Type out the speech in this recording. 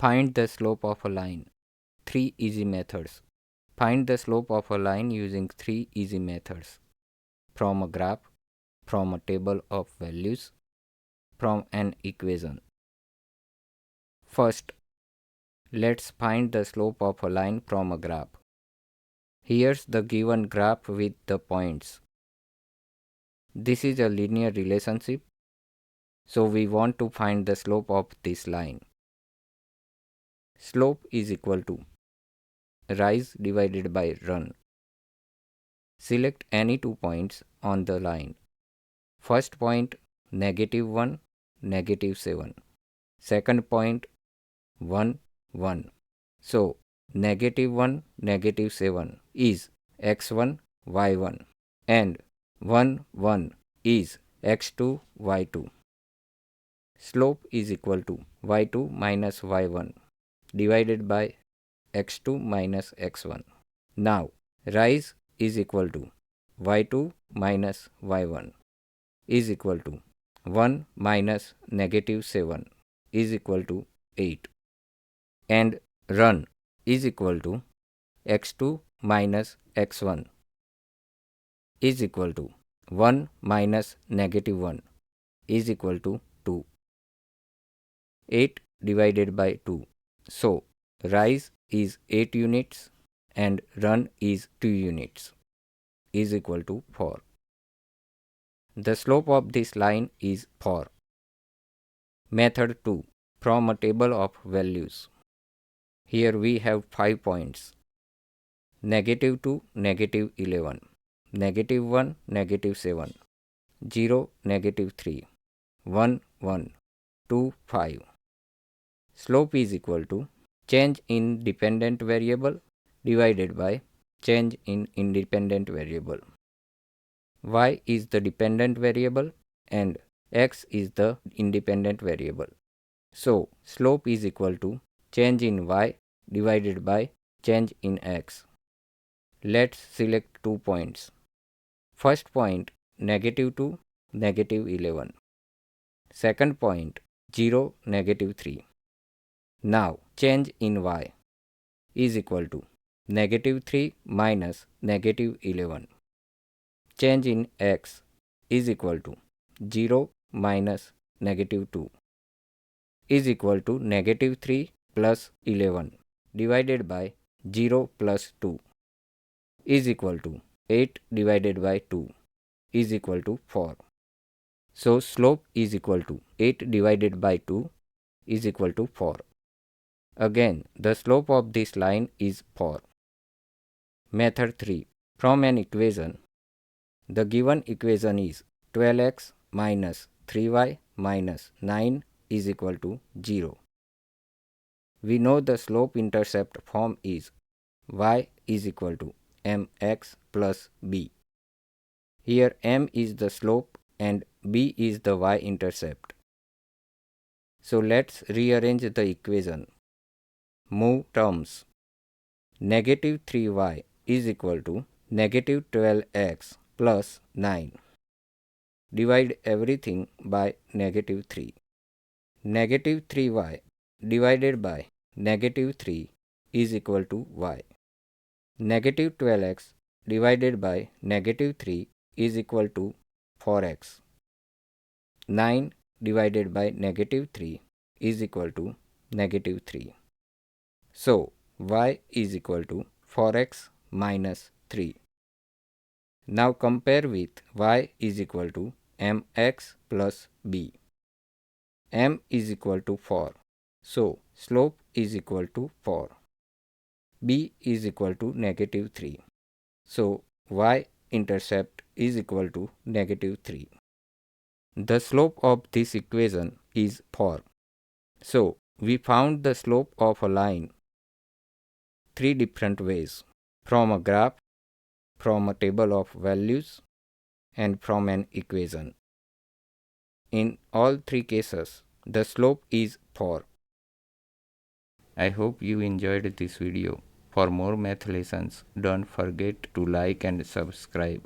Find the slope of a line. 3 easy methods. Find the slope of a line using 3 easy methods. From a graph, from a table of values, from an equation. First, let's find the slope of a line from a graph. Here's the given graph with the points. This is a linear relationship, so we want to find the slope of this line. Slope is equal to rise divided by run. Select any 2 points on the line. First point -1, -7. Second point 1, 1. So -1, -7 is x1, y1 and 1, 1 is x2, y2. Slope is equal to y2 minus y1 divided by x2 minus x1. Now rise is equal to y2 minus y1 is equal to 1 minus -7 is equal to 8, and run is equal to x2 minus x1 is equal to 1 minus -1 is equal to 2. 8 divided by 2. So rise is 8 units and run is 2 units is equal to 4. The slope of this line is 4. Method 2. From a table of values. Here we have 5 points. -2, -11, -1, -7, 0, -3, 1, 1, 2, 5. Slope is equal to change in dependent variable divided by change in independent variable. Y is the dependent variable and x is the independent variable. So slope is equal to change in y divided by change in x. Let's select 2 points. First point -2, -11. Second point 0, -3. Now change in y is equal to -3 minus -11. Change in x is equal to 0 minus -2 is equal to -3 plus 11 divided by 0 plus 2 is equal to 8 divided by 2 is equal to 4. So slope is equal to 8 divided by 2 is equal to 4. Again, the slope of this line is 4. Method 3. From an equation. The given equation is 12x minus 3y minus 9 is equal to 0. We know the slope-intercept form is y is equal to mx plus b. Here m is the slope and b is the y-intercept. So let's rearrange the equation. Move terms. -3y is equal to -12x plus 9. Divide everything by -3. -3y divided by -3 is equal to y. -12x divided by -3 is equal to 4x. 9 divided by -3 is equal to -3. So y is equal to 4x minus 3. Now compare with y is equal to mx plus b. M is equal to 4. So slope is equal to 4. B is equal to -3. So y-intercept is equal to -3. The slope of this equation is 4. So we found the slope of a line 3 different ways: from a graph, from a table of values, and from an equation. In all 3 cases, the slope is 4. I hope you enjoyed this video. For more math lessons, don't forget to like and subscribe.